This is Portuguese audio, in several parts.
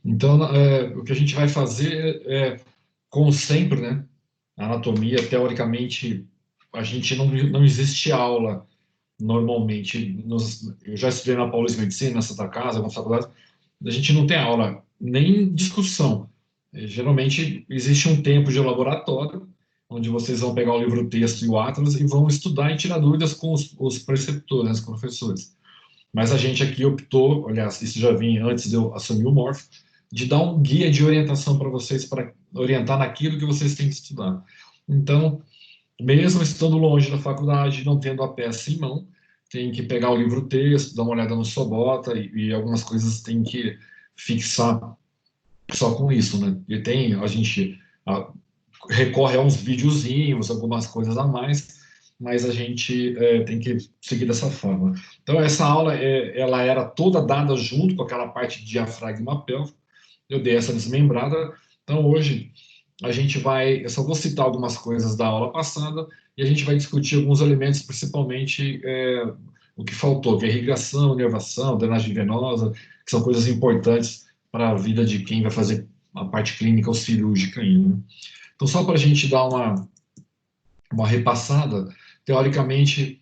Então, o que a gente vai fazer como sempre, né? A anatomia, teoricamente, a gente não existe aula normalmente. Eu já estudei na Paulista Medicina, na Santa Casa, algumas faculdades, a gente não tem aula, nem discussão. Geralmente, existe um tempo de laboratório, onde vocês vão pegar o livro-texto e o Atlas e vão estudar e tirar dúvidas com os preceptores, né, os professores. Mas a gente aqui optou, aliás, isso já vinha antes de eu assumir o Morph, de dar um guia de orientação para vocês, para orientar naquilo que vocês têm que estudar. Então, mesmo estando longe da faculdade, não tendo a peça em mão, tem que pegar o livro-texto, dar uma olhada no Sobota e algumas coisas tem que fixar só com isso, né? E tem, a gente recorre a uns videozinhos, algumas coisas a mais, mas a gente tem que seguir dessa forma. Então, essa aula, ela era toda dada junto com aquela parte de diafragma pélvico, eu dei essa desmembrada, então hoje a gente vai, eu só vou citar algumas coisas da aula passada, e a gente vai discutir alguns elementos, principalmente o que faltou, que é irrigação, inervação, drenagem venosa, que são coisas importantes para a vida de quem vai fazer a parte clínica ou cirúrgica ainda, né? Então, só para a gente dar uma repassada, teoricamente,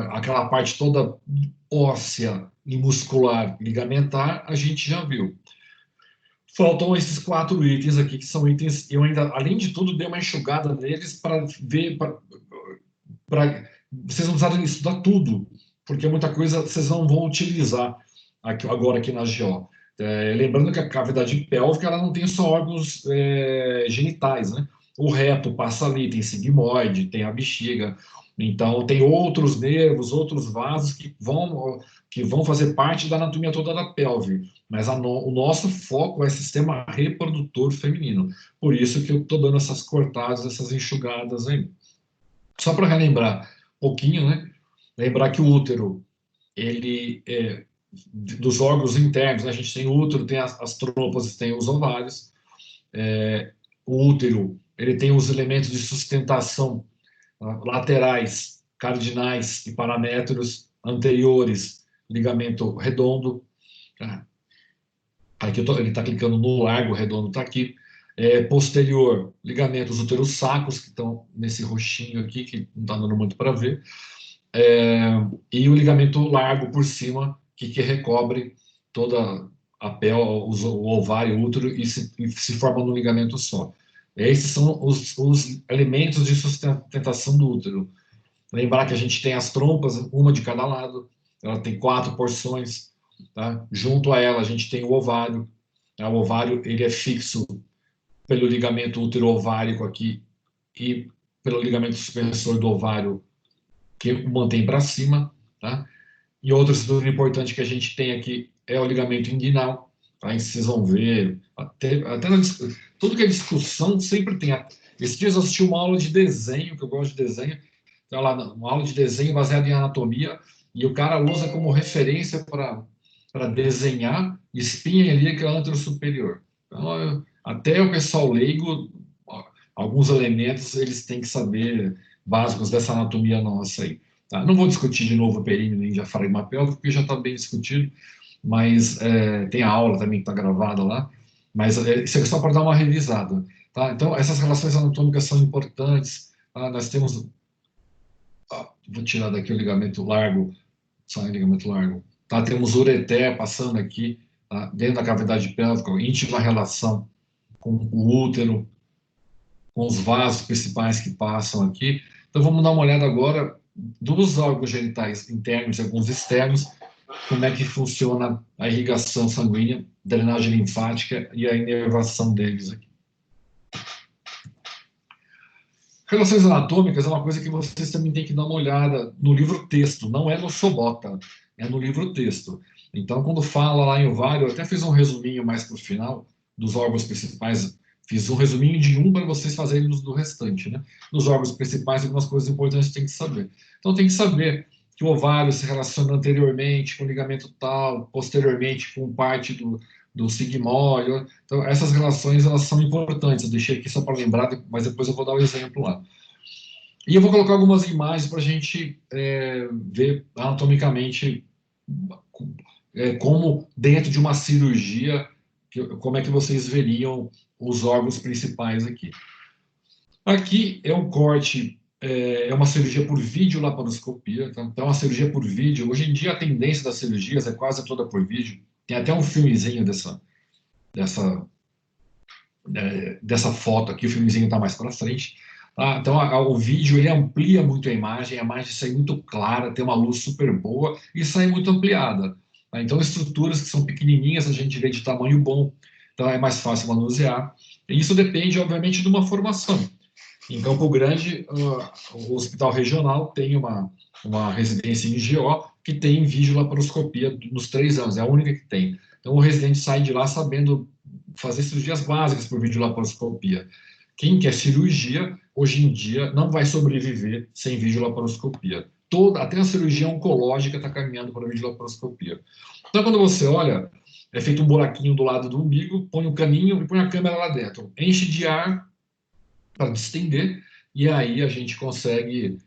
aquela parte toda óssea e muscular ligamentar, a gente já viu. Faltam esses 4 itens aqui, que são itens, eu ainda, além de tudo, dei uma enxugada neles para ver, vocês não precisarem estudar tudo, porque muita coisa vocês não vão utilizar agora aqui na GO. Lembrando que a cavidade pélvica ela não tem só órgãos genitais, né? O reto passa ali, tem sigmoide, tem a bexiga, então tem outros nervos, outros vasos que vão fazer parte da anatomia toda da pelve, mas o nosso foco é sistema reprodutor feminino. Por isso que eu estou dando essas cortadas, essas enxugadas aí. Só para relembrar um pouquinho, né? Lembrar que o útero, ele dos órgãos internos, né? A gente tem o útero, tem as trompas, tem os ovários. O útero, ele tem os elementos de sustentação laterais, cardinais e paramétros, anteriores, ligamento redondo. Aqui ele está clicando no largo, redondo está aqui. Posterior, ligamentos uterossacros, que estão nesse roxinho aqui, que não está dando muito para ver. E o ligamento largo por cima, que recobre toda a pele, o ovário, o útero, e se forma num ligamento só. Esses são os elementos de sustentação do útero. Lembrar que a gente tem as trompas, uma de cada lado, ela tem 4 porções, tá? Junto a ela a gente tem o ovário, tá? O ovário ele é fixo pelo ligamento útero-ovárico aqui e pelo ligamento suspensor do ovário que o mantém para cima, tá? E outra estrutura importante que a gente tem aqui é o ligamento inguinal, tá? Aí vocês vão ver, até tudo que é discussão sempre tem. Esses dias eu assisti uma aula de desenho, que eu gosto de desenho, então, lá, uma aula de desenho baseada em anatomia, e o cara usa como referência para desenhar espinha ilíaca anterosuperior. Então, até o pessoal leigo, alguns elementos eles têm que saber básicos dessa anatomia nossa aí. Tá? Não vou discutir de novo o períneo nem diafragma pélvico, porque já está bem discutido, mas tem a aula também que está gravada lá, mas isso é só para dar uma revisada. Tá? Então, essas relações anatômicas são importantes. Tá? Nós temos... vou tirar daqui o ligamento largo, só o ligamento largo. Tá? Temos o ureter passando aqui, tá? Dentro da cavidade pélvica, íntima relação com o útero, com os vasos principais que passam aqui. Então, vamos dar uma olhada agora dos órgãos genitais internos e alguns externos, como é que funciona a irrigação sanguínea, drenagem linfática e a inervação deles aqui. Relações anatômicas é uma coisa que vocês também têm que dar uma olhada no livro-texto, não é no Sobota, é no livro-texto. Então, quando fala lá em ovário, eu até fiz um resuminho mais para o final dos órgãos principais, fiz um resuminho de um para vocês fazerem do restante, né? Nos órgãos principais, algumas coisas importantes tem que saber. Então, tem que saber que o ovário se relaciona anteriormente com o ligamento tal, posteriormente com parte do sigmóide. Então, essas relações elas são importantes. Eu deixei aqui só para lembrar, mas depois eu vou dar o exemplo lá. E eu vou colocar algumas imagens para a gente ver anatomicamente como dentro de uma cirurgia, como é que vocês veriam os órgãos principais aqui. Aqui é um corte, é uma cirurgia por videolaparoscopia, tá? Então, a cirurgia por vídeo, hoje em dia a tendência das cirurgias é quase toda por vídeo. Tem até um filmezinho dessa, dessa foto aqui, o filmezinho está mais para frente. Tá? Então, o vídeo ele amplia muito a imagem sai muito clara, tem uma luz super boa e sai muito ampliada. Tá? Então, estruturas que são pequenininhas, a gente vê de tamanho bom, então é mais fácil manusear. E isso depende, obviamente, de uma formação. Em Campo Grande, o Hospital Regional tem uma residência em GO que tem videolaparoscopia nos 3 anos, é a única que tem. Então, o residente sai de lá sabendo fazer cirurgias básicas por videolaparoscopia. Quem quer cirurgia, hoje em dia, não vai sobreviver sem videolaparoscopia. Até a cirurgia oncológica está caminhando para a videolaparoscopia. Então, quando você olha, é feito um buraquinho do lado do umbigo, põe um caninho e põe a câmera lá dentro. Enche de ar para distender, e aí a gente consegue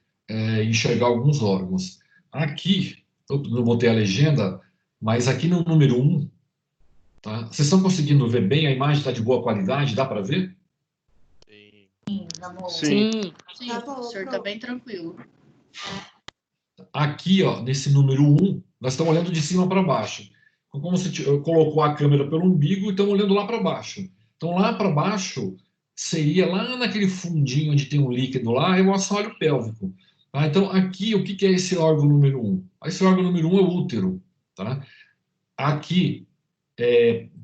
enxergar alguns órgãos. Aqui, eu não botei a legenda, mas aqui no número 1, tá? Vocês estão conseguindo ver bem? A imagem está de boa qualidade? Dá para ver? Sim. Sim, o senhor está bem tranquilo. Aqui, ó, nesse número 1, nós estamos olhando de cima para baixo. Como se colocou a câmera pelo umbigo e estamos olhando lá para baixo. Então, lá para baixo, seria lá naquele fundinho onde tem um líquido lá, é o assoalho pélvico. Tá? Então, aqui, o que é esse órgão número 1? Esse órgão número 1 é o útero. Tá? Aqui,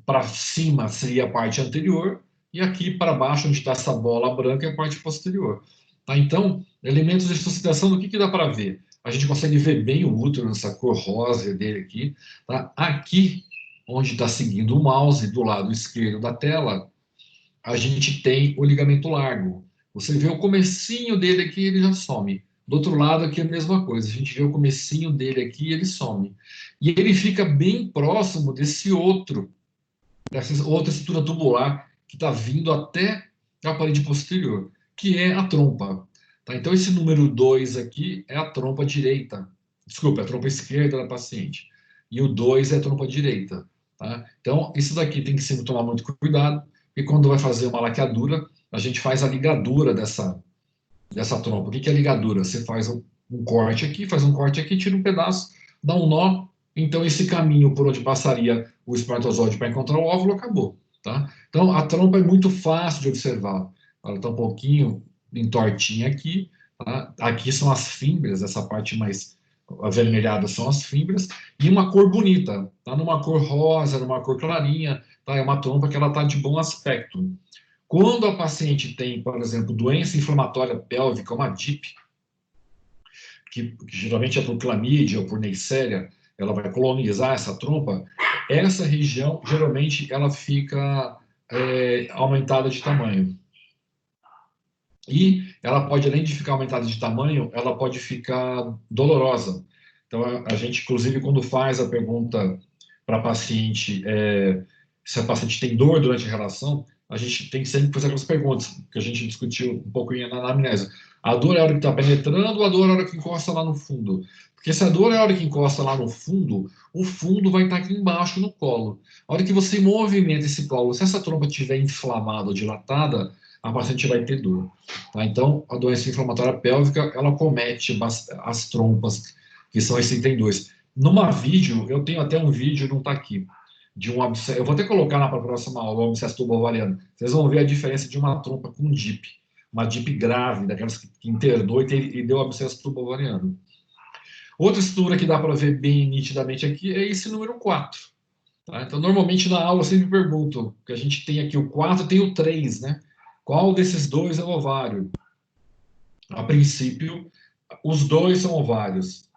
para cima, seria a parte anterior, e aqui para baixo, onde está essa bola branca, é a parte posterior. Tá? Então, elementos de elucidação, do que dá para ver? A gente consegue ver bem o útero nessa cor rosa dele aqui. Tá? Aqui, onde está seguindo o mouse, do lado esquerdo da tela, a gente tem o ligamento largo. Você vê o comecinho dele aqui, ele já some. Do outro lado aqui é a mesma coisa. A gente vê o comecinho dele aqui e ele some. E ele fica bem próximo dessa outra estrutura tubular que está vindo até a parede posterior, que é a trompa. Tá? Então, esse número 2 aqui é a trompa direita. Desculpa, é a trompa esquerda da paciente. E o 2 é a trompa direita. Tá? Então, isso daqui tem que sempre tomar muito cuidado, porque quando vai fazer uma laqueadura, a gente faz a ligadura dessa trompa. O que é ligadura? Você faz um corte aqui, faz um corte aqui, tira um pedaço, dá um nó. Então, esse caminho por onde passaria o espermatozoide para encontrar o óvulo acabou. Tá? Então, a trompa é muito fácil de observar. Ela está um pouquinho entortinha aqui. Tá? Aqui são as fímbrias, essa parte mais avermelhada são as fímbrias, e uma cor bonita. Tá numa cor rosa, numa cor clarinha. Tá? É uma trompa que ela está de bom aspecto. Quando a paciente tem, por exemplo, doença inflamatória pélvica, uma DIP, que geralmente é por clamídia ou por Neisseria, ela vai colonizar essa trompa, essa região, geralmente, ela fica aumentada de tamanho. E ela pode, além de ficar aumentada de tamanho, ela pode ficar dolorosa. Então, a gente, inclusive, quando faz a pergunta para a paciente se a paciente tem dor durante a relação, a gente tem que sempre fazer aquelas perguntas que a gente discutiu um pouco na anamnese. A dor é a hora que está penetrando ou a dor é a hora que encosta lá no fundo? Porque se a dor é a hora que encosta lá no fundo, o fundo vai estar aqui embaixo no colo. A hora que você movimenta esse colo, se essa trompa estiver inflamada ou dilatada, a paciente vai ter dor. Tá? Então, a doença inflamatória pélvica, ela comete as trompas, que são esse item 2. Numa vídeo, eu tenho até um vídeo, não está aqui, de um abscesso. Eu vou até colocar na próxima aula, o abscesso tubo-ovariano. Vocês vão ver a diferença de uma trompa com DIP. Uma DIP grave, daquelas que internou e deu abscesso tubo-ovariano. Outra estrutura que dá para ver bem nitidamente aqui é esse número 4. Tá? Então, normalmente na aula eu sempre pergunto, que a gente tem aqui o 4 e tem o 3, né? Qual desses dois é o ovário? A princípio, os dois são ovários.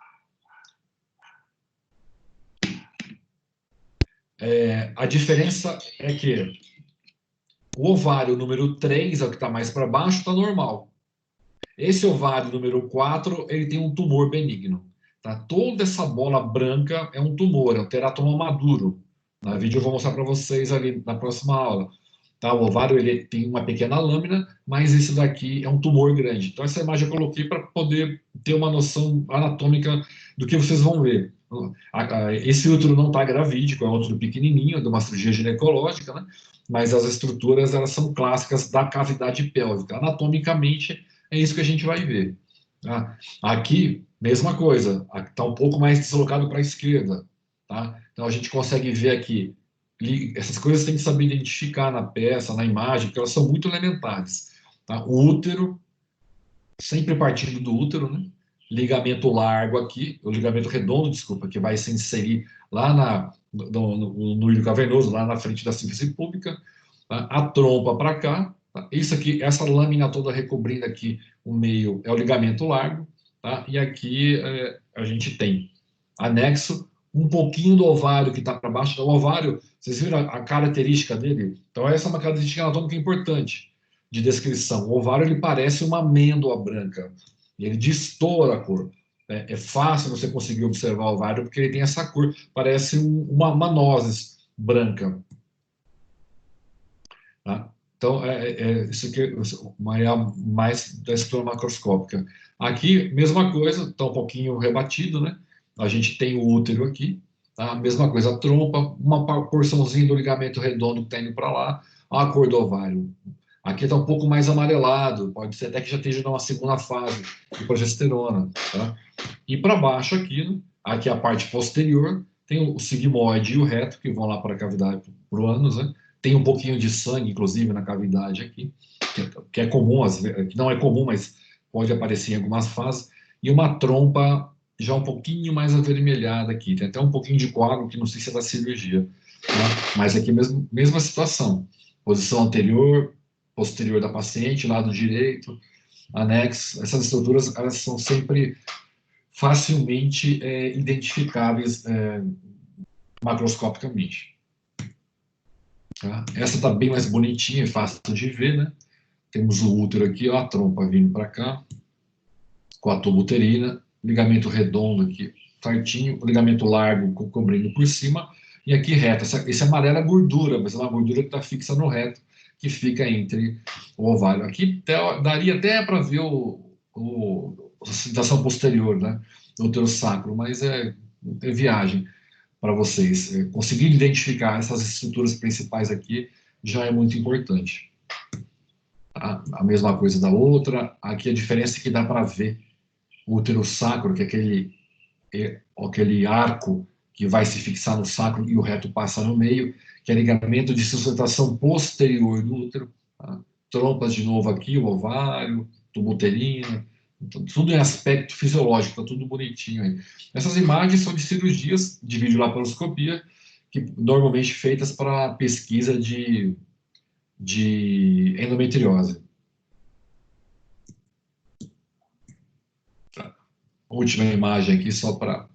A diferença é que o ovário número 3, é o que está mais para baixo, está normal. Esse ovário número 4, ele tem um tumor benigno. Tá? Toda essa bola branca é um tumor, é um teratoma maduro. Na vídeo eu vou mostrar para vocês ali na próxima aula. Tá? O ovário ele tem uma pequena lâmina, mas esse daqui é um tumor grande. Então essa imagem eu coloquei para poder ter uma noção anatômica do que vocês vão ver. esse útero não está gravídico, é um útero pequenininho, de uma cirurgia ginecológica, né? Mas as estruturas, elas são clássicas da cavidade pélvica. Anatomicamente, é isso que a gente vai ver. Tá? Aqui, mesma coisa, está um pouco mais deslocado para a esquerda. Tá? Então, a gente consegue ver aqui, essas coisas tem que saber identificar na peça, na imagem, porque elas são muito elementares. Tá? O útero, sempre partindo do útero, né? Ligamento largo aqui, o ligamento redondo, desculpa, que vai se inserir lá no ilho cavernoso, lá na frente da síntese pública, tá? A trompa para cá, tá? Isso aqui, essa lâmina toda recobrindo aqui o meio é o ligamento largo, tá? E aqui a gente tem anexo um pouquinho do ovário que está para baixo. O ovário, vocês viram a característica dele? Então essa é uma característica anatômica importante de descrição. O ovário, ele parece uma amêndoa branca, e ele destoa a cor. É fácil você conseguir observar o ovário, porque ele tem essa cor, parece uma nozes branca. Tá? Então, isso aqui é mais da estrutura macroscópica. Aqui, mesma coisa, está um pouquinho rebatido, né? A gente tem o útero aqui, tá? Mesma coisa, a trompa, uma porçãozinha do ligamento redondo que está indo para lá, a cor do ovário. Aqui está um pouco mais amarelado, pode ser até que já esteja numa segunda fase de progesterona. Tá? E para baixo aqui, né? Aqui a parte posterior, tem o sigmoide e o reto, que vão lá para a cavidade, para o ânus, né? Tem um pouquinho de sangue, inclusive, na cavidade aqui, que é comum, que não é comum, mas pode aparecer em algumas fases. E uma trompa já um pouquinho mais avermelhada aqui. Tem até um pouquinho de coágulo, que não sei se é da cirurgia. Tá? Mas aqui mesma situação. Posição anterior, posterior da paciente, lado direito, anexo. Essas estruturas, elas são sempre facilmente identificáveis macroscopicamente. Tá? Essa está bem mais bonitinha e fácil de ver, né? Temos o útero aqui, ó, a trompa vindo para cá, com a tuba uterina, ligamento redondo aqui, certinho, ligamento largo cobrindo por cima, e aqui reto. Esse amarelo é gordura, mas é uma gordura que está fixa no reto, que fica entre o ovário. Aqui daria até para ver a situação posterior, né? Do útero sacro, mas é viagem para vocês. Conseguir identificar essas estruturas principais aqui já é muito importante. Tá? A mesma coisa da outra. Aqui a diferença é que dá para ver o útero sacro, que é aquele arco que vai se fixar no sacro e o reto passa no meio, que é ligamento de sustentação posterior do útero. Tá? Trompas de novo aqui, o ovário, tubo uterino, tudo em aspecto fisiológico, está tudo bonitinho aí. Essas imagens são de cirurgias de videolaparoscopia, que normalmente feitas para pesquisa de endometriose. Tá. Última imagem aqui, só para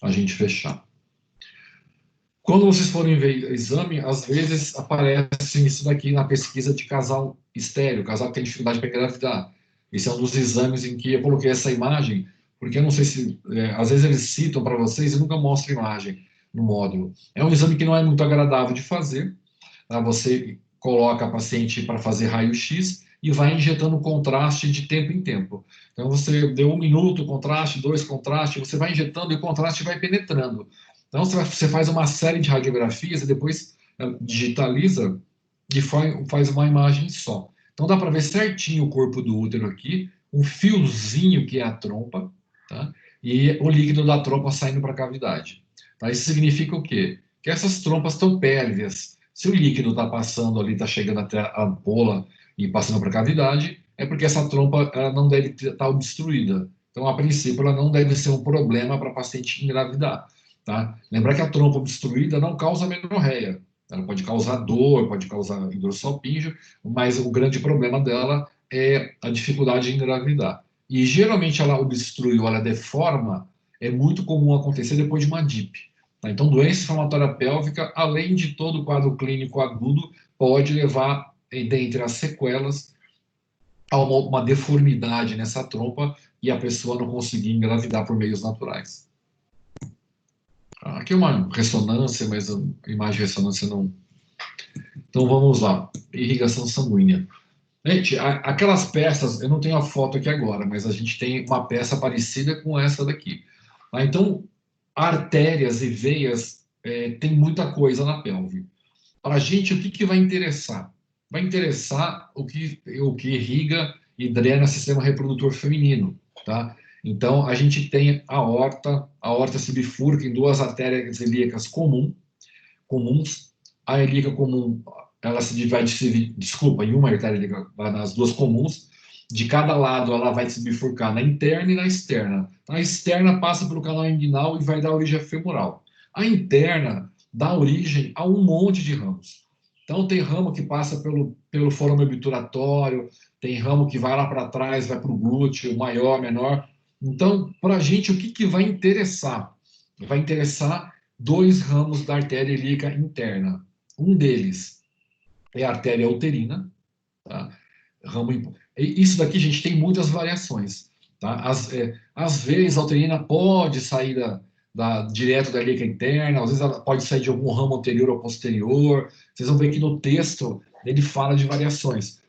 a gente fechar. Quando vocês forem ver exame, às vezes aparece isso daqui na pesquisa de casal estéreo, casal que tem dificuldade para engravidar. Esse é um dos exames em que eu coloquei essa imagem, porque eu não sei se... às vezes eles citam para vocês e nunca mostram imagem no módulo. É um exame que não é muito agradável de fazer. Tá? Você coloca a paciente para fazer raio-x e vai injetando contraste de tempo em tempo. Então, você deu 1 minuto, contraste, 2 contraste, você vai injetando e o contraste vai penetrando. Então, você faz uma série de radiografias e depois digitaliza e faz uma imagem só. Então, dá para ver certinho o corpo do útero aqui, um fiozinho que é a trompa, tá? E o líquido da trompa saindo para a cavidade. Tá? Isso significa o quê? Que essas trompas estão pérvias. Se o líquido está passando ali, está chegando até a ampola e passando para a cavidade, é porque essa trompa ela não deve estar obstruída. Então, a princípio, ela não deve ser um problema para a paciente engravidar. Tá? Lembrar que a trompa obstruída não causa amenorreia. Ela pode causar dor, pode causar hidrossalpíngio, mas o grande problema dela é a dificuldade em engravidar. E geralmente ela obstrui ou ela deforma, é muito comum acontecer depois de uma DIP. Tá? Então, doença inflamatória pélvica, além de todo o quadro clínico agudo, pode levar, dentre as sequelas, a uma deformidade nessa trompa e a pessoa não conseguir engravidar por meios naturais. Aqui é uma ressonância, mas a imagem de ressonância não... Então, vamos lá. Irrigação sanguínea. Gente, aquelas peças, eu não tenho a foto aqui agora, mas a gente tem uma peça parecida com essa daqui. Então, artérias e veias, tem muita coisa na pelve. Para a gente, o que, que vai interessar? Vai interessar o que irriga e drena o sistema reprodutor feminino, tá? Então, a gente tem a aorta se bifurca em duas artérias ilíacas comuns. A ilíaca comum, ela se divide, desculpa, em uma artéria ilíaca, nas duas comuns. De cada lado, ela vai se bifurcar na interna e na externa. A externa passa pelo canal inguinal e vai dar origem à femoral. A interna dá origem a um monte de ramos. Então, tem ramo que passa pelo forame obturatório, tem ramo que vai lá para trás, vai para o glúteo, maior, menor. Então, para a gente, o que, que vai interessar? Vai interessar dois ramos da artéria ilíaca interna. Um deles é a artéria uterina, tá? Isso daqui, gente, tem muitas variações. Tá? Às vezes, a uterina pode sair direto da ilíaca interna, às vezes ela pode sair de algum ramo anterior ou posterior. Vocês vão ver que no texto ele fala de variações.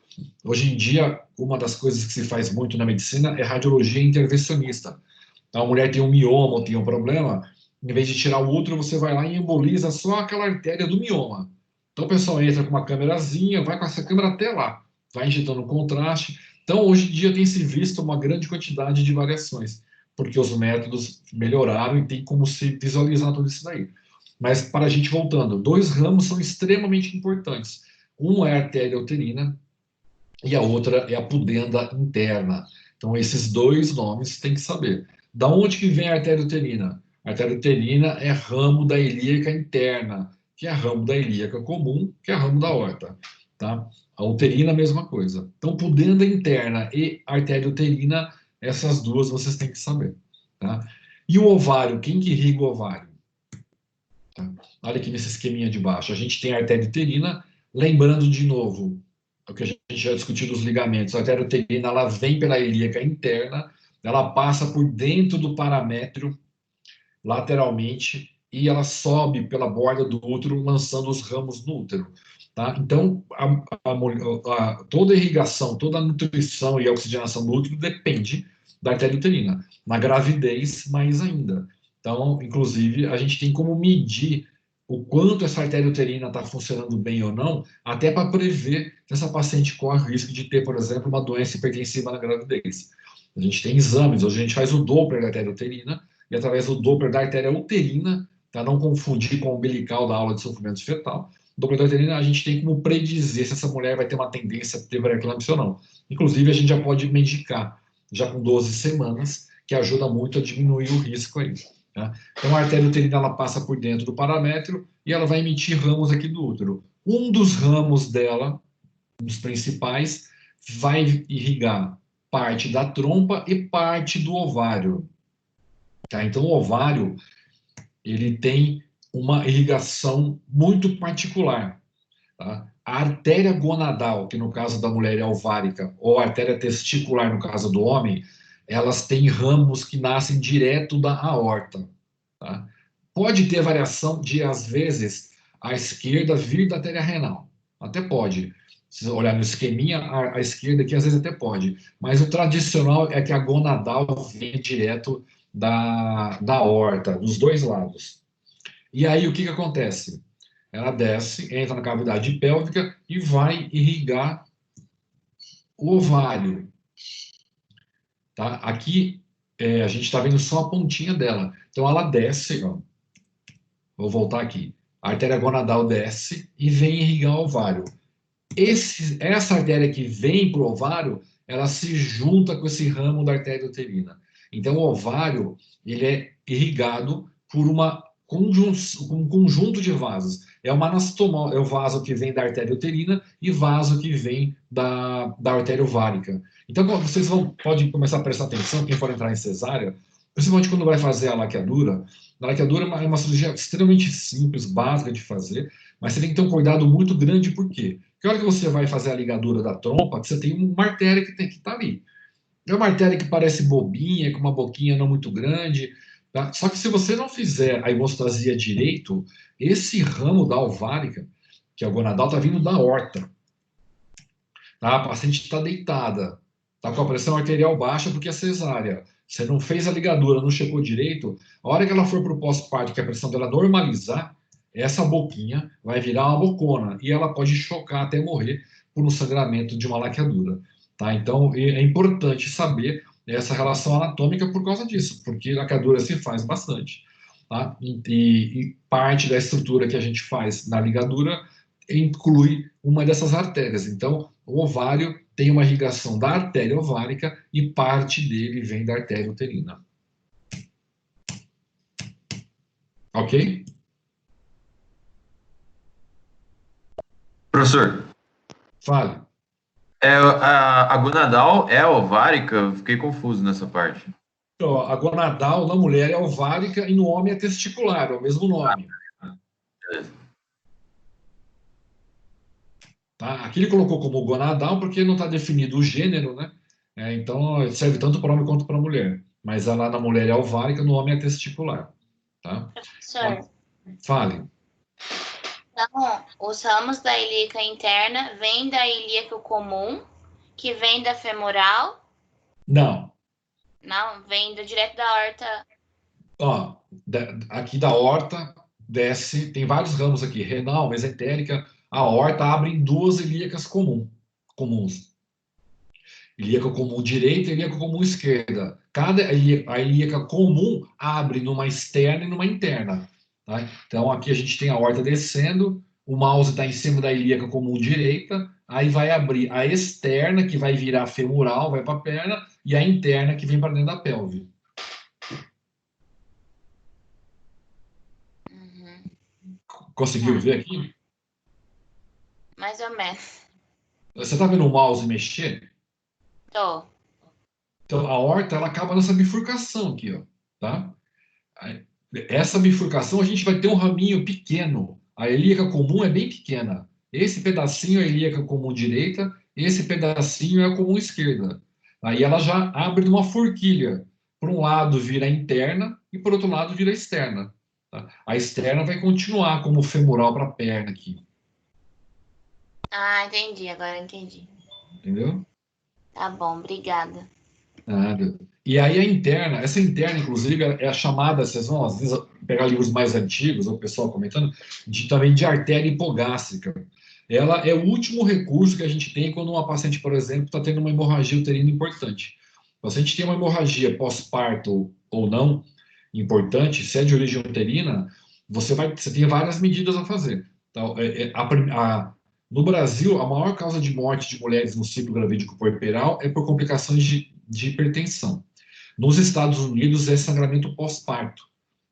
Hoje em dia, uma das coisas que se faz muito na medicina é radiologia intervencionista. Então, a mulher tem um mioma ou tem um problema, em vez de tirar o útero, você vai lá e emboliza só aquela artéria do mioma. Então, o pessoal entra com uma câmerazinha, vai com essa câmera até lá, vai injetando contraste. Então, hoje em dia tem se visto uma grande quantidade de variações, porque os métodos melhoraram e tem como se visualizar tudo isso daí. Mas, para a gente voltando, dois ramos são extremamente importantes. Um é a artéria uterina e a outra é a pudenda interna. Então, esses dois nomes tem que saber. Da onde que vem a artéria uterina? A artéria uterina é ramo da ilíaca interna, que é ramo da ilíaca comum, que é ramo da aorta, tá? A uterina, a mesma coisa. Então, pudenda interna e artéria uterina, essas duas vocês têm que saber, tá? E o ovário, quem que irriga o ovário? Tá? Olha aqui nesse esqueminha de baixo. A gente tem a artéria uterina, lembrando de novo, o que a gente já discutiu dos ligamentos. A artéria uterina, ela vem pela ilíaca interna, ela passa por dentro do paramétrio, lateralmente, e ela sobe pela borda do útero, lançando os ramos no útero. Tá? Então, toda a irrigação, toda a nutrição e a oxigenação do útero depende da artéria uterina. Na gravidez, mais ainda. Então, inclusive, a gente tem como medir o quanto essa artéria uterina está funcionando bem ou não, até para prever que essa paciente corre o risco de ter, por exemplo, uma doença hipertensiva na gravidez. A gente tem exames, hoje a gente faz o Doppler da artéria uterina, e através do Doppler da artéria uterina, para não confundir com o umbilical da aula de sofrimento fetal, o Doppler da uterina a gente tem como predizer se essa mulher vai ter uma tendência a ter pré-eclâmpsia ou não. Inclusive, a gente já pode medicar, já com 12 semanas, que ajuda muito a diminuir o risco aí. Tá? Então, a artéria uterina ela passa por dentro do paramétrio e ela vai emitir ramos aqui do útero. Um dos ramos dela, um dos principais, vai irrigar parte da trompa e parte do ovário. Tá? Então, o ovário ele tem uma irrigação muito particular. Tá? A artéria gonadal, que no caso da mulher é ovárica, ou a artéria testicular, no caso do homem, elas têm ramos que nascem direto da aorta. Tá? Pode ter variação de, às vezes, a esquerda vir da artéria renal. Até pode. Se olhar no esqueminha, a esquerda aqui às vezes até pode. Mas o tradicional é que a gonadal vem direto da aorta, dos dois lados. E aí o que, que acontece? Ela desce, entra na cavidade pélvica e vai irrigar o ovário. Tá? Aqui a gente está vendo só a pontinha dela. Então ela desce, ó. Vou voltar aqui. A artéria gonadal desce e vem irrigar o ovário. Essa artéria que vem para o ovário, ela se junta com esse ramo da artéria uterina. Então, o ovário ele é irrigado por um conjunto de vasos. É uma anastomose, é o vaso que vem da artéria uterina e vaso que vem da artéria ovárica. Então, vocês podem começar a prestar atenção, quem for entrar em cesárea, principalmente quando vai fazer a laqueadura. A laqueadura é uma cirurgia extremamente simples, básica de fazer, mas você tem que ter um cuidado muito grande, por quê? Porque a hora que você vai fazer a ligadura da trompa, você tem uma artéria que tem que estar ali. É uma artéria que parece bobinha, com uma boquinha não muito grande, tá? Só que se você não fizer a hemostasia direito, esse ramo da ovárica, que é o gonadal, está vindo da horta. Tá? A paciente está deitada, está com a pressão arterial baixa porque é cesárea. Você não fez a ligadura, não checou direito, a hora que ela for para o pós-parto, que a pressão dela normalizar, essa boquinha vai virar uma bocona e ela pode chocar até morrer por um sangramento de uma laqueadura. Tá? Então, é importante saber essa relação anatômica por causa disso, porque laqueadura se faz bastante. Tá? E parte da estrutura que a gente faz na ligadura inclui uma dessas artérias. Então, o ovário tem uma irrigação da artéria ovárica e parte dele vem da artéria uterina. Ok? Professor, Fale. a gonadal é ovárica? Eu fiquei confuso nessa parte. Então, a gonadal na mulher é ovárica e no homem é testicular, é o mesmo nome. Tá? Aqui ele colocou como gonadal porque não está definido o gênero, né? Então serve tanto para homem quanto para mulher. Mas lá na mulher é ovárica, no homem é testicular. Tá? Professor, Fale. então, os ramos da ilíaca interna vêm da ilíaca comum, que vem da femoral? Não. Não, vem direto da aorta. Ó, aqui da aorta desce, tem vários ramos aqui, renal, mesentérica. A aorta abre em duas ilíacas comuns. Ilíaca comum direita e ilíaca comum esquerda. A ilíaca comum abre numa externa e numa interna. Tá? Então aqui a gente tem a aorta descendo, o mouse está em cima da ilíaca comum direita, aí vai abrir a externa, que vai virar femoral, vai para a perna, e a interna, que vem para dentro da pelve. Uhum. Conseguiu ver aqui? Mais ou menos. Você está vendo o mouse mexer? Tô. Então, a aorta, ela acaba nessa bifurcação aqui, ó, tá? Essa bifurcação, a gente vai ter um raminho pequeno. A ilíaca comum é bem pequena. Esse pedacinho é a ilíaca comum direita, esse pedacinho é a comum esquerda. Aí ela já abre numa forquilha. Por um lado vira interna e por outro lado vira externa. Tá? A externa vai continuar como femoral para a perna aqui. Ah, entendi, agora entendi. Entendeu? Tá bom, obrigada. Nada. E aí a interna, essa interna, inclusive, é a chamada, vocês vão às vezes pegar livros mais antigos, o pessoal comentando, também de artéria hipogástrica. Ela é o último recurso que a gente tem quando uma paciente, por exemplo, está tendo uma hemorragia uterina importante. Então, se a gente tem uma hemorragia pós-parto ou não importante, se é de origem uterina, você tem várias medidas a fazer. Então, no Brasil, a maior causa de morte de mulheres no ciclo gravídico puerperal é por complicações de hipertensão. Nos Estados Unidos é sangramento pós-parto,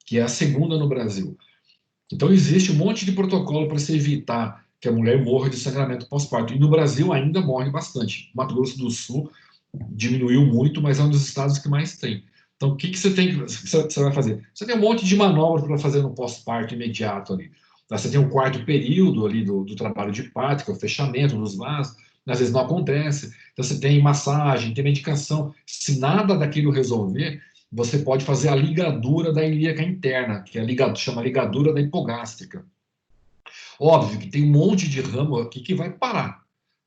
que é a segunda no Brasil. Então existe um monte de protocolo para se evitar que a mulher morra de sangramento pós-parto. E no Brasil ainda morre bastante. Mato Grosso do Sul diminuiu muito, mas é um dos estados que mais tem. Então o que você vai fazer? Você tem um monte de manobras para fazer no pós-parto imediato ali. Você tem um quarto período ali do trabalho de parto, que é o fechamento dos vasos, às vezes não acontece. Então você tem massagem, tem medicação. Se nada daquilo resolver, você pode fazer a ligadura da ilíaca interna, que chama ligadura da hipogástrica. Óbvio que tem um monte de ramo aqui que vai parar.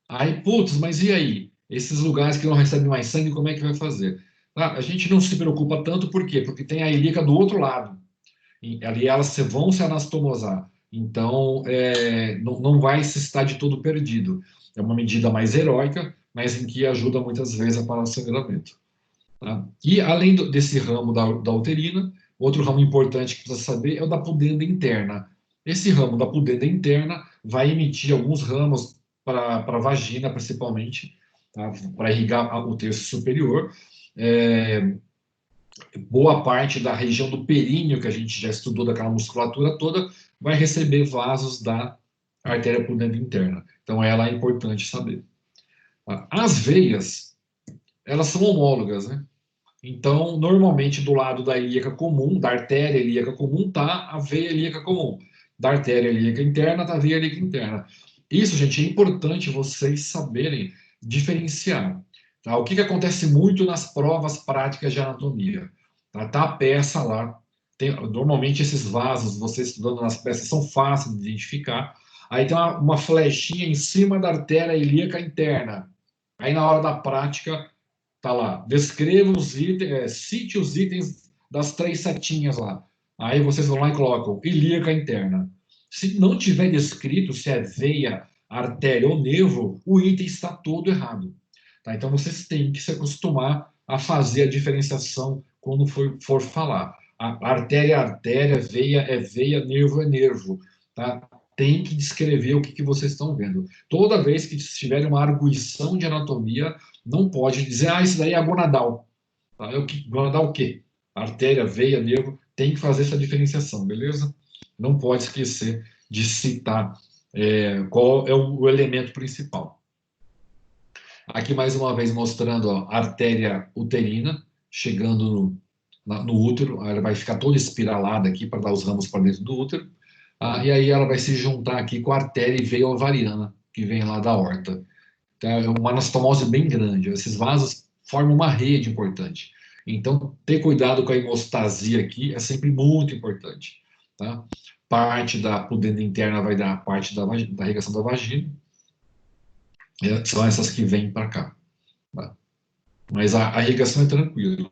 Aí, putz, mas e aí? Esses lugares que não recebem mais sangue, como é que vai fazer? A gente não se preocupa tanto, por quê? Porque tem a ilíaca do outro lado. E ali elas vão se anastomosar. Então, não vai se estar de todo perdido. É uma medida mais heróica, mas em que ajuda muitas vezes a parar o sangramento. Tá? E além desse ramo da uterina, outro ramo importante que precisa saber é o da pudenda interna. Esse ramo da pudenda interna vai emitir alguns ramos para a vagina, principalmente, tá? Para irrigar o terço superior. Boa parte da região do períneo, que a gente já estudou daquela musculatura toda, vai receber vasos da artéria pudenda interna. Então, ela é importante saber. As veias, elas são homólogas, né? Então, normalmente, do lado da ilíaca comum, da artéria ilíaca comum, está a veia ilíaca comum. Da artéria ilíaca interna, está a veia ilíaca interna. Isso, gente, é importante vocês saberem diferenciar. Tá? O que acontece muito nas provas práticas de anatomia? Tá a peça lá. Normalmente, esses vasos, vocês estudando nas peças, são fáceis de identificar. Aí tem uma flechinha em cima da artéria ilíaca interna. Aí, na hora da prática, tá lá, descreva os itens, cite os itens das 3 setinhas lá. Aí vocês vão lá e colocam ilíaca interna. Se não tiver descrito se é veia, artéria ou nervo, o item está todo errado. Tá? Então vocês têm que se acostumar a fazer a diferenciação quando for falar. A artéria é artéria, veia é veia, nervo é nervo. Tá? Tem que descrever o que vocês estão vendo. Toda vez que tiver uma arguição de anatomia, não pode dizer, isso daí é a gonadal. Tá? Gonadal o quê? Artéria, veia, nervo, tem que fazer essa diferenciação, beleza? Não pode esquecer de citar qual é o elemento principal. Aqui, mais uma vez, mostrando a artéria uterina, chegando no útero, ela vai ficar toda espiralada aqui para dar os ramos para dentro do útero, e aí ela vai se juntar aqui com a artéria e veia ovariana, que vem lá da aorta. Então, é uma anastomose bem grande. Esses vasos formam uma rede importante. Então, ter cuidado com a hemostasia aqui é sempre muito importante. Tá? Parte da pudenda interna vai dar parte da irrigação da vagina. São essas que vêm para cá. Tá? Mas a irrigação é tranquila.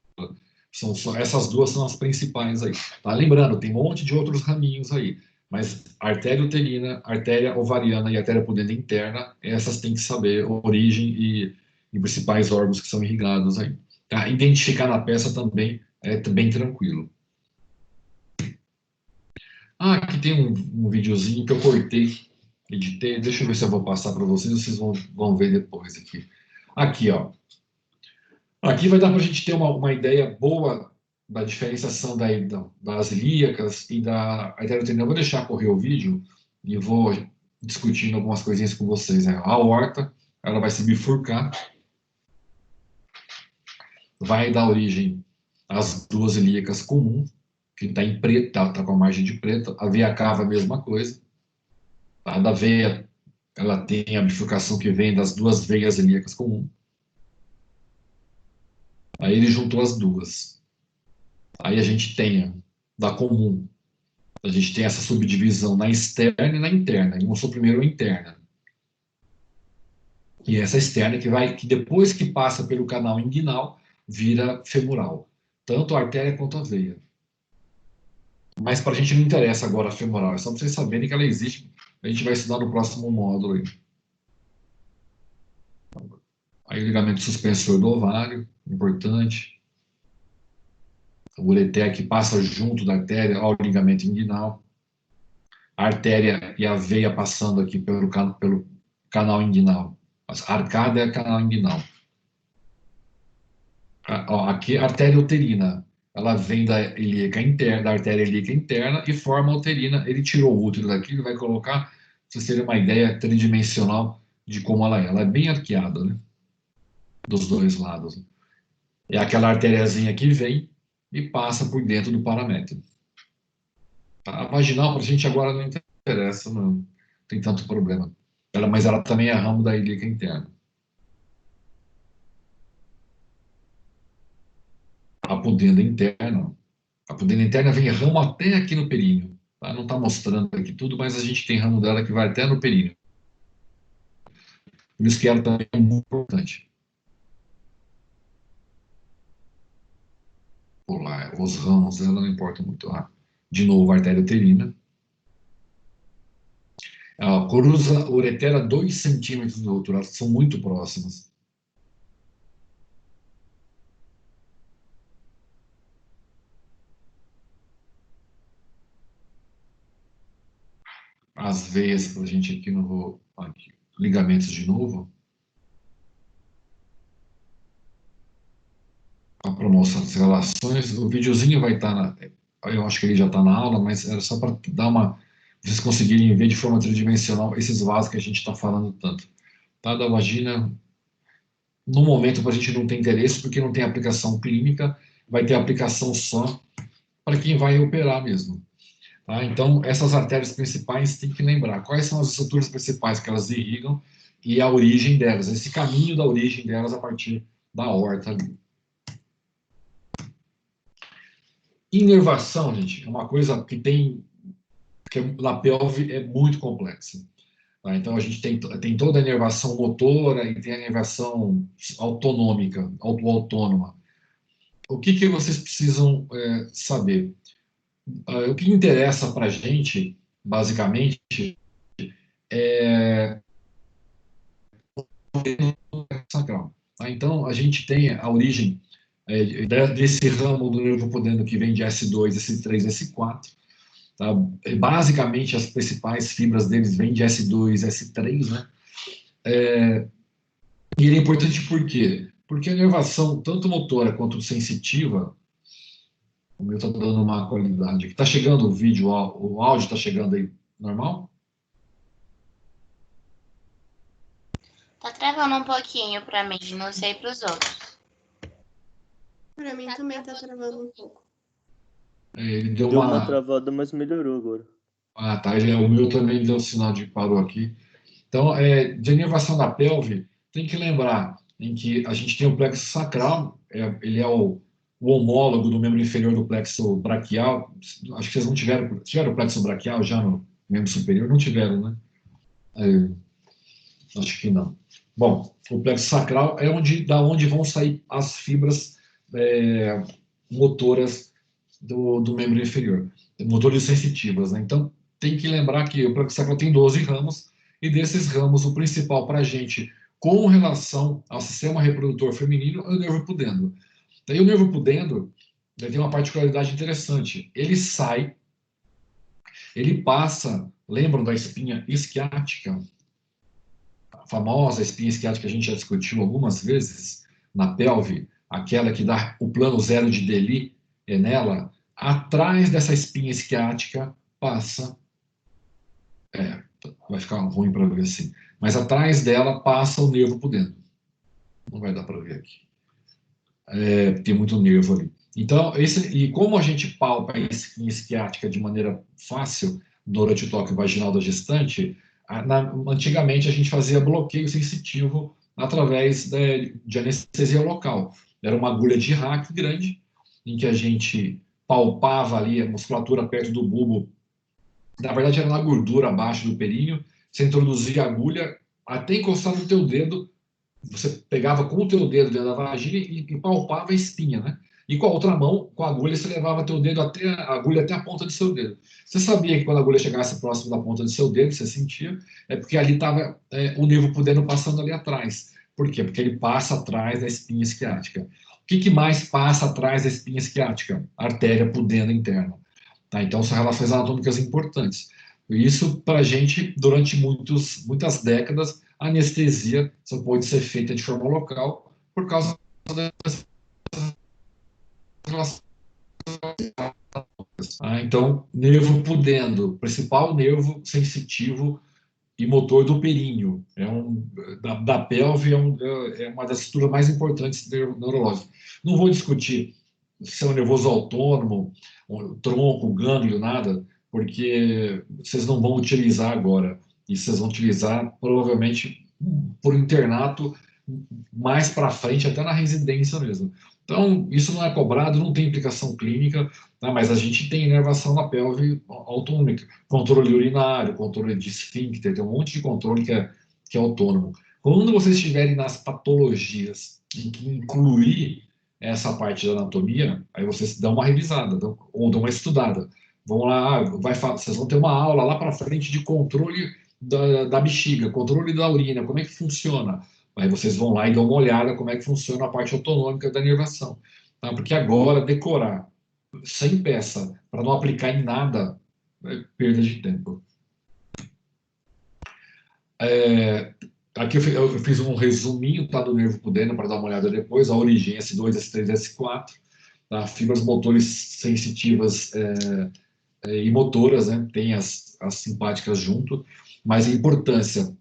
Essas duas são as principais aí. Tá? Lembrando, tem um monte de outros raminhos aí. Mas artéria uterina, artéria ovariana e artéria pudenda interna, essas têm que saber a origem e principais órgãos que são irrigados aí. Tá? Identificar na peça também é bem tranquilo. Aqui tem um videozinho que eu cortei, editei. Deixa eu ver se eu vou passar para vocês vão ver depois aqui. Aqui, ó. Aqui vai dar para a gente ter uma ideia boa da diferenciação das ilíacas e da artéria uterina. Eu vou deixar correr o vídeo e vou discutindo algumas coisinhas com vocês. Né? A aorta, ela vai se bifurcar, vai dar origem às duas ilíacas comuns, que está em preto, tá com a margem de preto. A veia cava, a mesma coisa. A da veia, ela tem a bifurcação que vem das duas veias ilíacas comuns. Aí ele juntou as duas. Aí a gente tem da comum. A gente tem essa subdivisão na externa e na interna. Ele mostrou primeiro a interna. E essa externa que depois que passa pelo canal inguinal, vira femoral. Tanto a artéria quanto a veia. Mas para a gente não interessa agora a femoral. É só para vocês saberem que ela existe. A gente vai estudar no próximo módulo aí. Aí o ligamento suspensor do ovário, importante. O ureter que passa junto da artéria ao ligamento inguinal. A artéria e a veia passando aqui pelo canal inguinal. A arcada é o canal inguinal. Aqui a artéria uterina. Ela vem da ilíaca interna, da artéria ilíaca interna e forma a uterina. Ele tirou o útero daqui, ele vai colocar, para vocês terem uma ideia tridimensional de como ela é. Ela é bem arqueada, né? Dos dois lados. É aquela artériazinha que vem e passa por dentro do paramétrio. A vaginal, para a gente agora não interessa, não tem tanto problema. Mas ela também é ramo da ilíaca interna. A pudenda interna vem ramo até aqui no períneo. Tá? Não está mostrando aqui tudo, mas a gente tem ramo dela que vai até no períneo. Por isso que ela também é muito importante. Os ramos dela não importam muito. De novo, a artéria uterina. Ela cruza a ureter a 2 centímetros do útero. Elas são muito próximas. As veias, para a gente aqui, não vou... Aqui, ligamentos de novo. A promoção das relações. O videozinho vai estar eu acho que ele já está na aula, mas era só para dar vocês conseguirem ver de forma tridimensional esses vasos que a gente está falando tanto. Tá? Da vagina, no momento, para a gente não ter interesse, porque não tem aplicação clínica, vai ter aplicação só para quem vai operar mesmo. Tá? Então, essas artérias principais tem que lembrar quais são as estruturas principais que elas irrigam e a origem delas, esse caminho da origem delas a partir da aorta ali. Inervação, gente, é uma coisa que na pelve é muito complexa. Tá? Então, a gente tem toda a inervação motora e tem a inervação autonômica, autônoma. O que vocês precisam saber? O que interessa para a gente, basicamente, é sacral. Tá? Então, a gente tem a origem desse ramo do nervo pudendo que vem de S2, S3, S4. Tá? Basicamente, as principais fibras deles vêm de S2, S3, né? E ele é importante por quê? Porque a inervação, tanto motora quanto sensitiva, o meu está dando uma qualidade aqui. Está chegando o vídeo, o áudio está chegando aí normal? Tá travando um pouquinho pra mim, não sei pros outros. Pra mim também tá travando um pouco. Ele Deu uma travada, mas melhorou agora. Ah, tá. O meu também deu sinal de parou aqui. Então, de inervação da pelve, tem que lembrar em que a gente tem o plexo sacral, ele é o homólogo do membro inferior do plexo braquial. Acho que vocês não tiveram o plexo braquial já no membro superior? Não tiveram, né? Acho que não. Bom, o plexo sacral é da onde vão sair as fibras motoras do membro inferior, motores sensitivas, né? Então, tem que lembrar que o plexo sacral tem 12 ramos, e desses ramos, o principal para a gente, com relação ao sistema reprodutor feminino, é o nervo pudendo. Daí o nervo pudendo tem uma particularidade interessante. Ele passa, lembram da espinha isquiática? A famosa espinha isquiática que a gente já discutiu algumas vezes, na pelve, aquela que dá o plano zero de Deli, é nela. Atrás dessa espinha isquiática passa... vai ficar ruim para ver assim. Mas atrás dela passa o nervo pudendo. Não vai dar para ver aqui. Tem muito nervo ali. Então, e como a gente palpa a espinha isquiática de maneira fácil durante o toque vaginal da gestante, antigamente a gente fazia bloqueio sensitivo através de anestesia local. Era uma agulha de rack grande, em que a gente palpava ali a musculatura perto do bulbo. Na verdade, era na gordura abaixo do períneo. Você introduzia a agulha até encostar no teu dedo. Você pegava com o teu dedo dentro da vagina e palpava a espinha, né? E com a outra mão, com a agulha, você levava teu dedo a agulha até a ponta do seu dedo. Você sabia que quando a agulha chegasse próximo da ponta do seu dedo, você sentia, porque ali estava o nervo pudendo passando ali atrás. Por quê? Porque ele passa atrás da espinha isquiática. O que mais passa atrás da espinha isquiática? A artéria pudendo interna. Tá? Então, são relações anatômicas importantes. Isso, para a gente, durante muitas décadas, a anestesia só pode ser feita de forma local por causa das relações. Então, nervo pudendo, principal nervo sensitivo e motor do períneo. Da pelve, é uma das estruturas mais importantes neurológicas. Não vou discutir se é um nervoso autônomo, tronco, gânglio, nada, porque vocês não vão utilizar agora. E vocês vão utilizar, provavelmente, por internato, mais para frente, até na residência mesmo. Então, isso não é cobrado, não tem implicação clínica, tá? Mas a gente tem inervação na pelve autônomica, controle urinário, controle de esfíncter, tem um monte de controle que é autônomo. Quando vocês estiverem nas patologias em que incluir essa parte da anatomia, aí vocês dão uma revisada, ou dão uma estudada. Vão lá, vocês vão ter uma aula lá para frente de controle da bexiga, controle da urina, como é que funciona. Aí vocês vão lá e dão uma olhada como é que funciona a parte autonômica da inervação. Tá? Porque agora, decorar sem peça, para não aplicar em nada, é perda de tempo. Aqui eu fiz um resuminho, tá, do nervo pudendo, para dar uma olhada depois, a origem S2, S3, S4, tá? Fibras motores sensitivas e motoras, né? Tem as simpáticas junto, mas a importância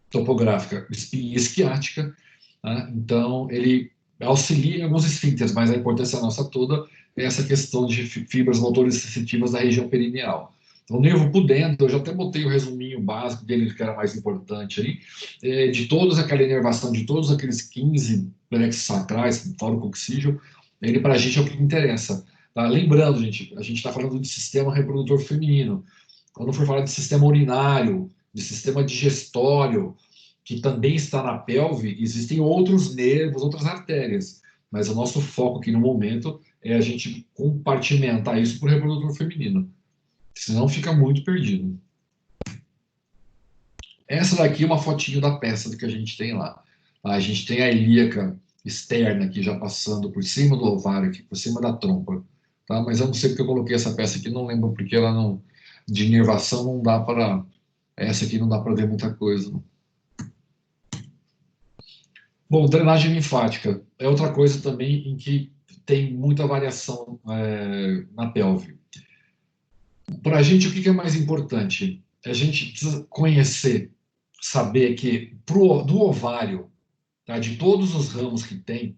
topográfica, espinha isquiática, né? Então ele auxilia em alguns esfíncteres, mas a importância nossa toda é essa questão de fibras motores sensitivas da região perineal. Então, o nervo pudendo, eu já até botei o resuminho básico dele, que era mais importante aí, de toda aquela inervação, de todos aqueles 15 plexos sacrais, fora o coxígeo, ele para a gente é o que interessa. Tá? Lembrando, gente, a gente está falando de sistema reprodutor feminino. Quando for falar de sistema urinário, de sistema digestório, que também está na pelve, existem outros nervos, outras artérias. Mas o nosso foco aqui no momento é a gente compartimentar isso para o reprodutor feminino. Senão fica muito perdido. Essa daqui é uma fotinho da peça que a gente tem lá. A gente tem a ilíaca externa aqui já passando por cima do ovário, aqui, por cima da trompa. Tá? Mas eu não sei porque eu coloquei essa peça aqui, não lembro porque ela não... De inervação não dá para... Essa aqui não dá para ver muita coisa. Bom, drenagem linfática é outra coisa também em que tem muita variação na pelve. Para a gente, o que é mais importante? A gente precisa conhecer, saber que do ovário, tá, de todos os ramos que tem,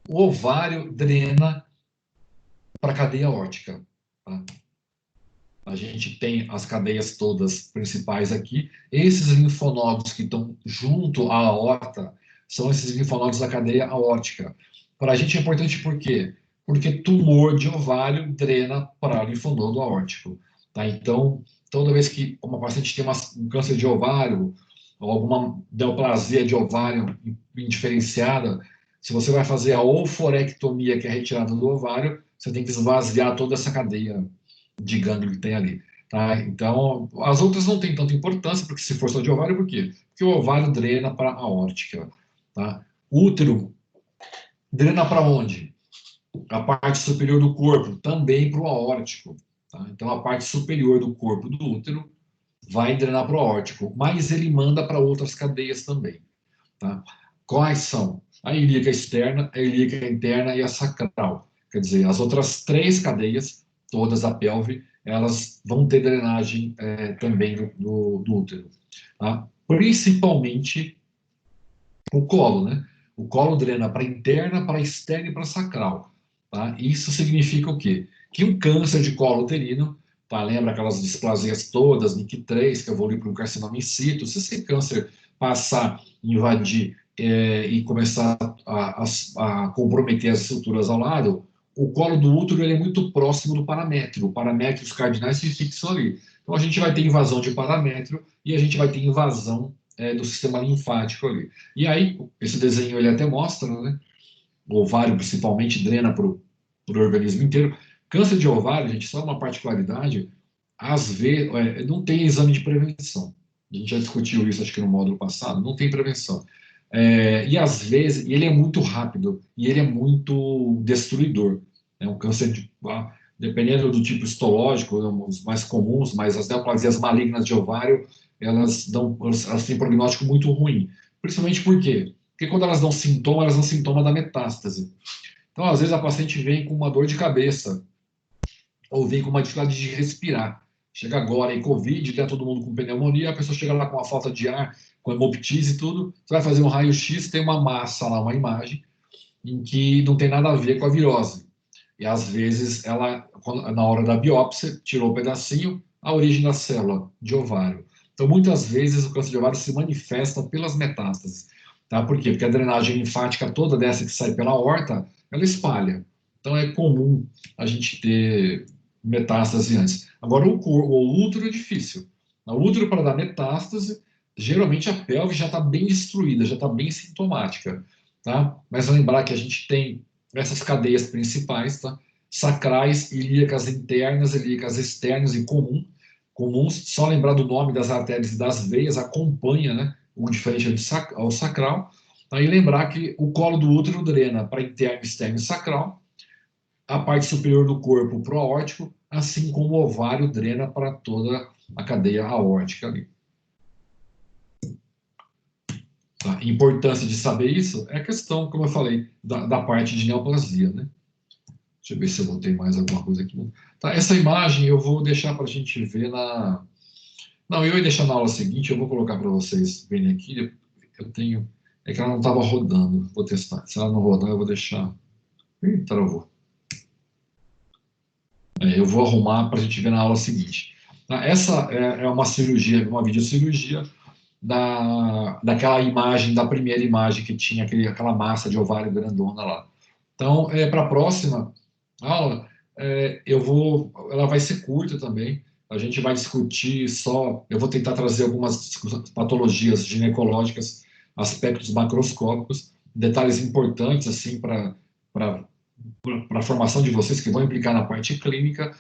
o ovário drena para a cadeia aórtica. Tá? A gente tem as cadeias todas principais aqui. Esses linfonodos que estão junto à aorta são esses linfonodos da cadeia aórtica. Para a gente é importante por quê? Porque tumor de ovário drena para linfonodo aórtico. Tá? Então, toda vez que uma paciente tem um câncer de ovário ou alguma neoplasia de ovário indiferenciada, se você vai fazer a oforectomia, que é a retirada do ovário, você tem que esvaziar toda essa cadeia de gânglio que tem ali. Tá? Então, as outras não têm tanta importância, porque se for só de ovário, por quê? Porque o ovário drena para a aórtica. Tá? Útero drena para onde? A parte superior do corpo, também para o aórtico. Tá? Então, a parte superior do corpo do útero vai drenar para o aórtico, mas ele manda para outras cadeias também. Tá? Quais são? A ilíaca externa, a ilíaca interna e a sacral. Quer dizer, as outras 3 cadeias, todas da pelve, elas vão ter drenagem também do útero. Tá? Principalmente o colo, né? O colo drena para interna, para externa e para sacral. Tá? Isso significa o quê? Que um câncer de colo uterino, tá? Lembra aquelas displasias todas, NIC3, que evolui para um carcinoma in situ, se esse câncer passar, invadir e começar a comprometer as estruturas ao lado, o colo do útero ele é muito próximo do paramétrio. O paramétrio, os cardinais se fixam ali. Então a gente vai ter invasão de paramétrio e a gente vai ter invasão do sistema linfático ali. E aí, esse desenho ele até mostra, né? O ovário principalmente drena para o organismo inteiro. Câncer de ovário, gente, só uma particularidade, às vezes, não tem exame de prevenção. A gente já discutiu isso, acho que no módulo passado, não tem prevenção. E às vezes, ele é muito rápido, e ele é muito destruidor. É um câncer, dependendo do tipo histológico, os mais comuns, mas as neoplasias malignas de ovário, elas têm prognóstico muito ruim. Principalmente por quê? Porque quando elas dão sintoma da metástase. Então, às vezes, a paciente vem com uma dor de cabeça, ou vem com uma dificuldade de respirar. Chega agora em Covid, tá todo mundo com pneumonia, a pessoa chega lá com uma falta de ar, com hemoptise e tudo, você vai fazer um raio-x, tem uma massa lá, uma imagem, em que não tem nada a ver com a virose. E, às vezes, ela, na hora da biópsia, tirou um pedacinho, a origem da célula de ovário. Então, muitas vezes, o câncer de ovário se manifesta pelas metástases. Tá? Por quê? Porque a drenagem linfática toda dessa que sai pela aorta, ela espalha. Então, é comum a gente ter metástase antes. Agora, o útero é difícil. O útero, para dar metástase, geralmente a pelve já está bem destruída, já está bem sintomática. Tá? Mas lembrar que a gente tem essas cadeias principais, tá? Sacrais, ilíacas internas, ilíacas externas e comuns. Só lembrar do nome das artérias e das veias, acompanha, né? O diferente ao sacral. Tá? E lembrar que o colo do útero drena para interno, externo e sacral, a parte superior do corpo para o aórtico, assim como o ovário drena para toda a cadeia aórtica ali. Tá? A importância de saber isso é a questão, como eu falei, da parte de neoplasia, né? Deixa eu ver se eu botei mais alguma coisa aqui. Tá, essa imagem eu vou deixar para a gente ver na... Não, eu ia deixar na aula seguinte, eu vou colocar para vocês verem aqui. Eu tenho... É que ela não estava rodando, vou testar. Se ela não rodar, eu vou deixar... Ih, travou. Eu vou arrumar para a gente ver na aula seguinte. Tá? Essa é uma cirurgia, uma videocirurgia daquela imagem, da primeira imagem que tinha aquela massa de ovário grandona lá. Então, para a próxima aula, ela vai ser curta também. a gente vai discutir só, eu vou tentar trazer algumas patologias ginecológicas, aspectos macroscópicos, detalhes importantes, assim, para a formação de vocês, que vão implicar na parte clínica,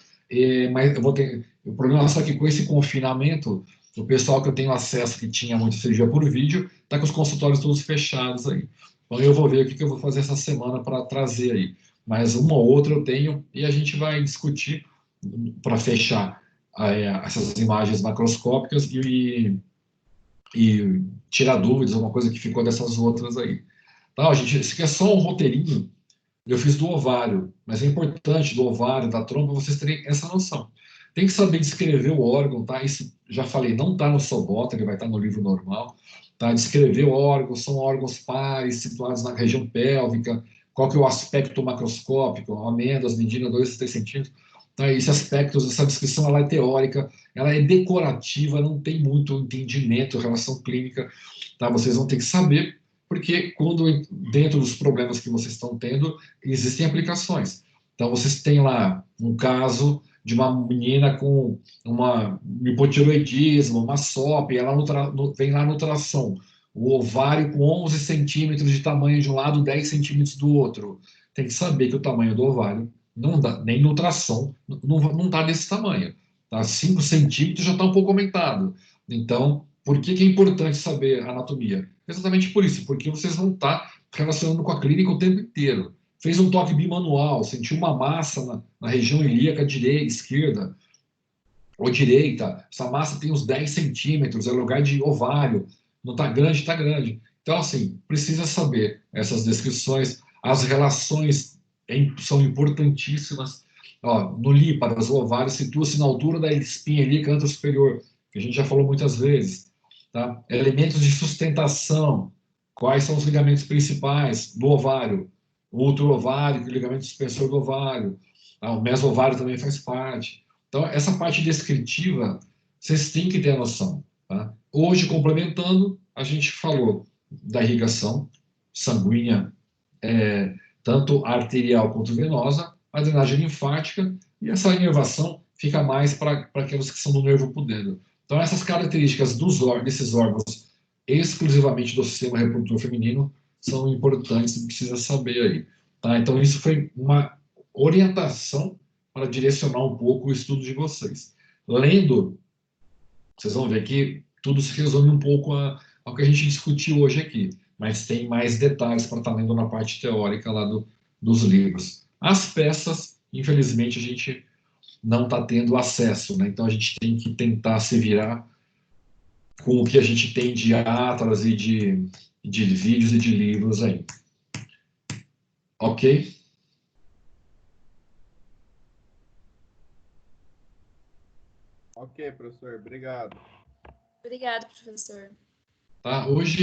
mas eu vou ter, o problema é só que com esse confinamento, o pessoal que eu tenho acesso, que tinha muita cirurgia por vídeo, está com os consultórios todos fechados aí. Então eu vou ver o que eu vou fazer essa semana para trazer aí. Mas uma ou outra eu tenho, e a gente vai discutir para fechar essas imagens macroscópicas e tirar dúvidas, alguma coisa que ficou dessas outras aí. Tá, gente, isso aqui é só um roteirinho. Eu fiz do ovário, mas é importante do ovário, da trompa, vocês terem essa noção. Tem que saber descrever o órgão, tá? Isso, já falei, não está no Sobota, ele vai estar no livro normal. Tá? Descrever o órgão, são órgãos pares, situados na região pélvica, qual que é o aspecto macroscópico, amêndoas, medindo 2 a 3 centímetros. Tá? Esse aspecto, essa descrição, ela é teórica, ela é decorativa, não tem muito entendimento em relação clínica. Tá? Vocês vão ter que saber, porque quando dentro dos problemas que vocês estão tendo, existem aplicações. Então, vocês têm lá um caso de uma menina com uma hipotiroidismo, uma SOP, ela vem lá no ultrassom, o ovário com 11 centímetros de tamanho de um lado, 10 centímetros do outro. Tem que saber que o tamanho do ovário, não dá, nem no ultrassom, não está desse tamanho. Tá? 5 centímetros já está um pouco aumentado. Então, por que é importante saber a anatomia? Exatamente por isso, porque vocês vão estar relacionando com a clínica o tempo inteiro. Fez um toque bimanual, sentiu uma massa na região ilíaca direita, esquerda ou direita, essa massa tem uns 10 centímetros, é lugar de ovário, não está grande, está grande. Então, assim, precisa saber essas descrições, as relações são importantíssimas. Ó, no líparas, o ovário situa-se na altura da espinha ilíaca anterosuperior, que a gente já falou muitas vezes. Tá? Elementos de sustentação, quais são os ligamentos principais do ovário? O útero-ovário, o ligamento suspensor do ovário, tá? O mesovário também faz parte. Então, essa parte descritiva, vocês têm que ter a noção. Tá? Hoje, complementando, a gente falou da irrigação sanguínea, tanto arterial quanto venosa, a drenagem linfática, e essa inervação fica mais para aqueles que são do nervo pudendo. Então, essas características desses órgãos, exclusivamente do sistema reprodutor feminino, são importantes e precisa saber aí. Tá? Então, isso foi uma orientação para direcionar um pouco o estudo de vocês. Lendo, vocês vão ver que tudo se resume um pouco ao que a gente discutiu hoje aqui, mas tem mais detalhes para estar lendo na parte teórica lá dos livros. As peças, infelizmente, a gente não está tendo acesso, né? Então a gente tem que tentar se virar com o que a gente tem de atlas e de vídeos e de livros aí. Ok? Ok, professor. Obrigado. Obrigado, professor. Tá? Hoje